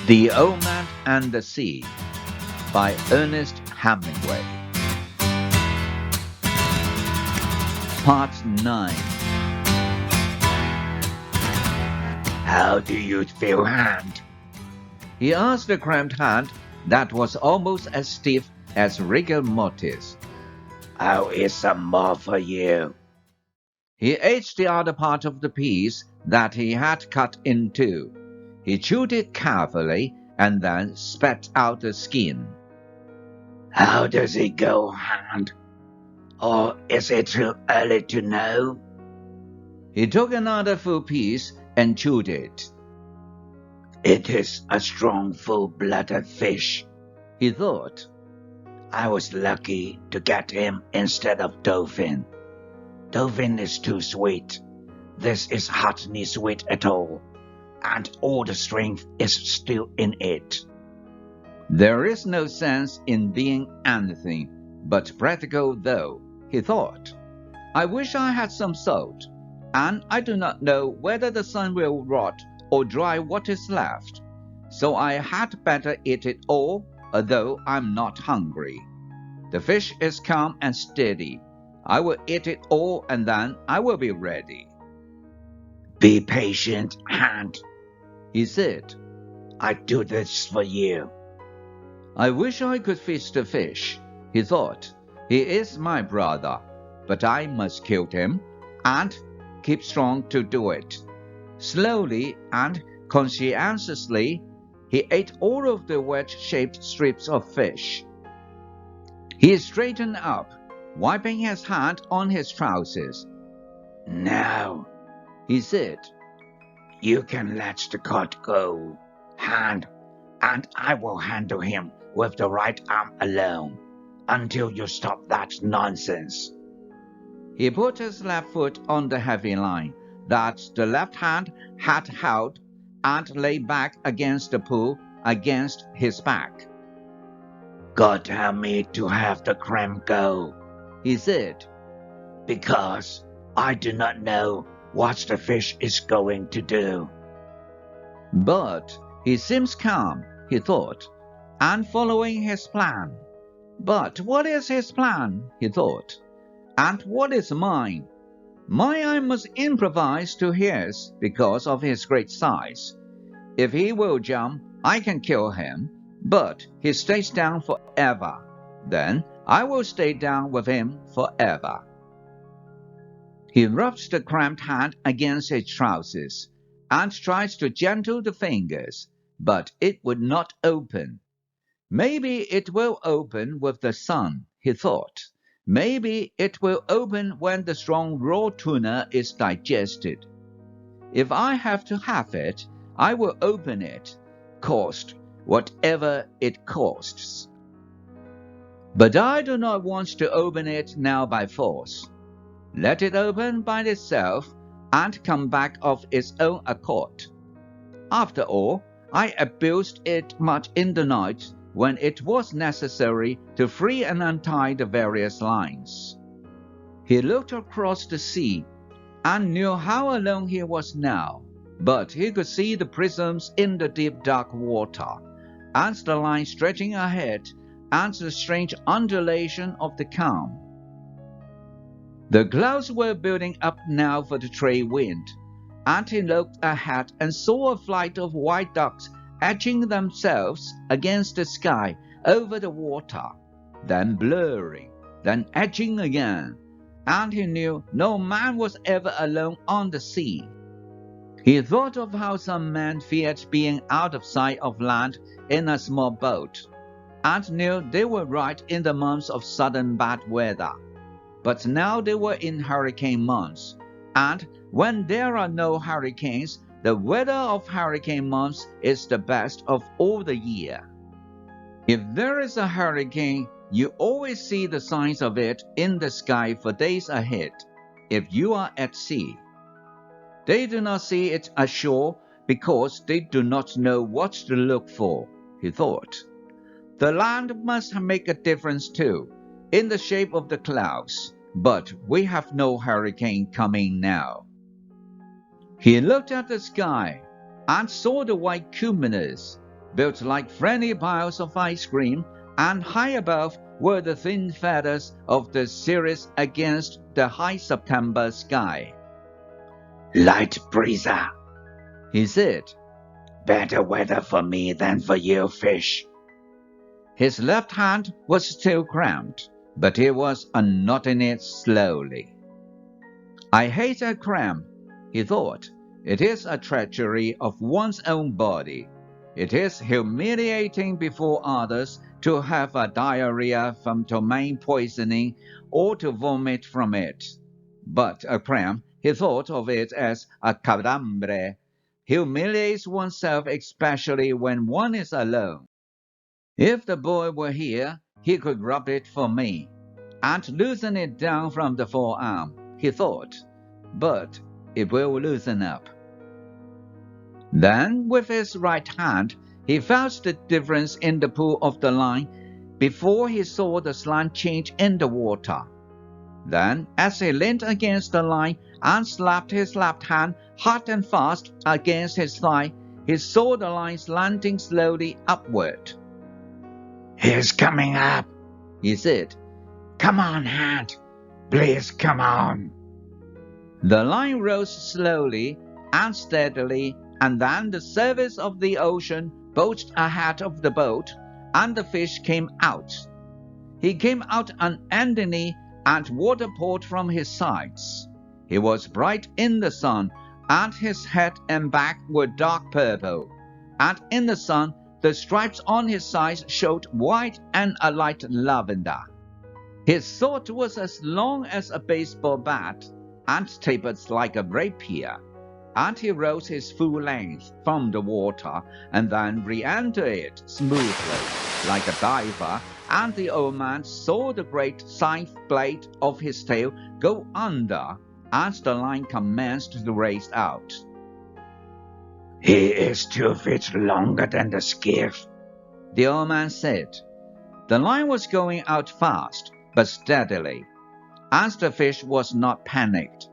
The Old Man and the Sea by Ernest Hemingway. Part 9. How do you feel, hand? He asked the cramped hand that was almost as stiff as rigor mortis. Oh, is some more for you? He ate the other part of the piece that he had cut in two. He chewed it carefully and then spat out the skin. How does it go, hand? Or is it too early to know? He took another full piece and chewed it. It is a strong, full-blooded fish, he thought. I was lucky to get him instead of dolphin. Dolphin is too sweet. This is hardly sweet at all, and all the strength is still in it. There is no sense in being anything but practical, though, he thought. I wish I had some salt, and I do not know whether the sun will rot or dry what is left, so I had better eat it all, although I'm not hungry. The fish is calm and steady. I will eat it all and then I will be ready. Be patient, hand, he said. I do this for you. I wish I could fish the fish, he thought. He is my brother, but I must kill him and keep strong to do it. Slowly and conscientiously, he ate all of the wedge-shaped strips of fish. He straightened up, wiping his hand on his trousers. Now, he said, you can let the cod go, hand, and I will handle him with the right arm alone until you stop that nonsense. He put his left foot on the heavy line that the left hand had held and lay back against the pool against his back. God help me to have the cramp go, he said, because I do not know what the fish is going to do. But he seems calm, he thought, and following his plan. But what is his plan, he thought, and what is mine? Mine I must improvise to his because of his great size. If he will jump, I can kill him, but he stays down forever. Then I will stay down with him forever. He rubs the cramped hand against his trousers and tries to gentle the fingers, but it would not open. Maybe it will open with the sun, he thought. Maybe it will open when the strong raw tuna is digested. If I have to have it, I will open it, cost whatever it costs. But I do not want to open it now by force. Let it open by itself and come back of its own accord. After all, I abused it much in the night when it was necessary to free and untie the various lines. He looked across the sea and knew how alone he was now, but he could see the prisms in the deep dark water, and the line stretching ahead, and the strange undulation of the calm. The clouds were building up now for the trade wind, and he looked ahead and saw a flight of white ducks etching themselves against the sky over the water, then blurring, then etching again, and he knew no man was ever alone on the sea. He thought of how some men feared being out of sight of land in a small boat, and knew they were right in the months of sudden bad weather. But now they were in hurricane months, and when there are no hurricanes, the weather of hurricane months is the best of all the year. If there is a hurricane, you always see the signs of it in the sky for days ahead, if you are at sea. They do not see it ashore because they do not know what to look for, he thought. The land must make a difference too, in the shape of the clouds, but we have no hurricane coming now. He looked at the sky and saw the white cumulus, built like friendly piles of ice cream, and high above were the thin feathers of the cirrus against the high September sky. Light breezer, He said. better weather for me than for you, fish. His left hand was still cramped, but he was unknotting it slowly. I hate a cramp, he thought. It is a treachery of one's own body. It is humiliating before others to have a diarrhea from tomaine poisoning or to vomit from it. But a cramp, he thought of it as a calambre, humiliates oneself especially when one is alone. If the boy were here, he could rub it for me, and loosen it down from the forearm, he thought, but it will loosen up. Then, with his right hand, he felt the difference in the pull of the line before he saw the slant change in the water. Then, as he leaned against the line and slapped his left hand hard and fast against his thigh, he saw the line slanting slowly upward. He's coming up, He said. Come on, hand. Please come on. The line rose slowly and steadily, and then the surface of the ocean bulged ahead of the boat, and the fish came out. He came out unendingly, and water poured from his sides. He was bright in the sun, and his head and back were dark purple, and in the sun the stripes on his sides showed white and a light lavender. His sword was as long as a baseball bat, and tapered like a rapier, and he rose his full length from the water, and then re-entered it smoothly, like a diver, and the old man saw the great scythe blade of his tail go under, as the line commenced to race out. He is 2 feet longer than the skiff, The old man said. The line was going out fast, but steadily, as the fish was not panicked.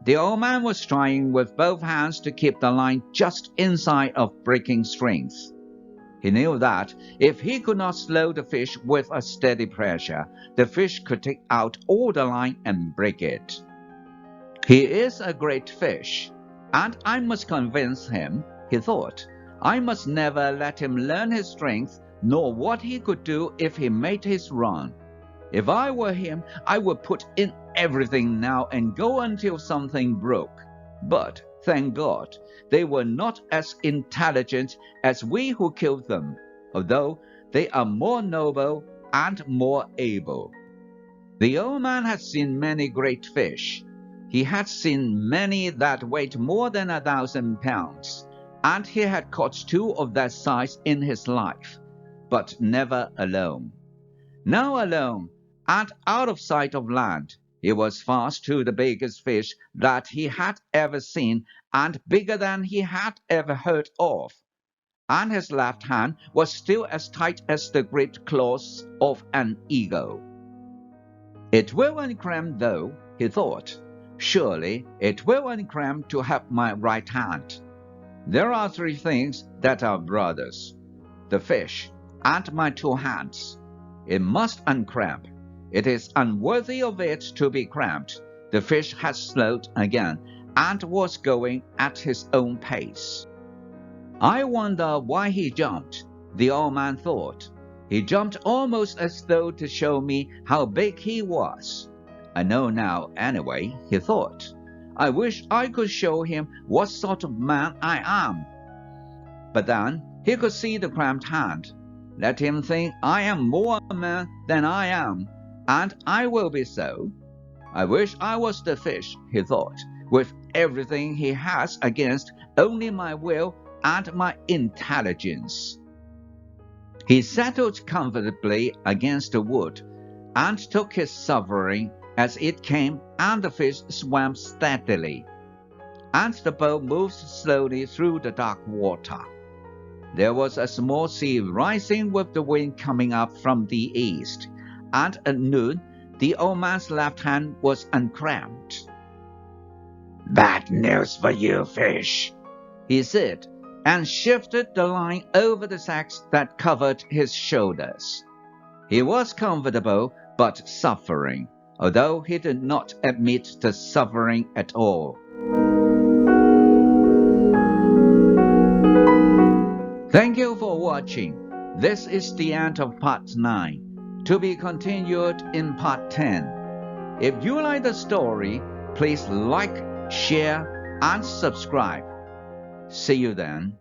The old man was trying with both hands to keep the line just inside of breaking strength. He knew that if he could not slow the fish with a steady pressure, the fish could take out all the line and break it. He is a great fish, and I must convince him, he thought. I must never let him learn his strength, nor what he could do if he made his run. If I were him, I would put in everything now and go until something broke. But, thank God, they were not as intelligent as we who killed them, although they are more noble and more able. The old man had seen many great fish. He had seen many that weighed more than 1,000 pounds, and he had caught 2 of that size in his life, but never alone. Now alone, and out of sight of land, he was fast to the biggest fish that he had ever seen, and bigger than he had ever heard of. And his left hand was still as tight as the great claws of an eagle. It will uncramp though, he thought. Surely it will uncramp to have my right hand. There are 3 things that are brothers: the fish and my 2 hands. It must uncramp. It is unworthy of it to be cramped. The fish had slowed again, and was going at his own pace. I wonder why he jumped, the old man thought. He jumped almost as though to show me how big he was. I know now anyway, he thought. I wish I could show him what sort of man I am. But then he could see the cramped hand. Let him think I am more a man than I am, and I will be so. I wish I was the fish, he thought, with everything he has against only my will and my intelligence. He settled comfortably against the wood, and took his sovereign as it came, and the fish swam steadily, and the boat moved slowly through the dark water. There was a small sea rising with the wind coming up from the east, and at noon the old man's left hand was uncramped. Bad news for you, fish, He said. and shifted the line over the sacks that covered his shoulders. He was comfortable but suffering, although he did not admit the suffering at all. Thank you for watching. This is the end of part 9, to be continued in part 10. If you like the story, please like, share, and subscribe. See you then.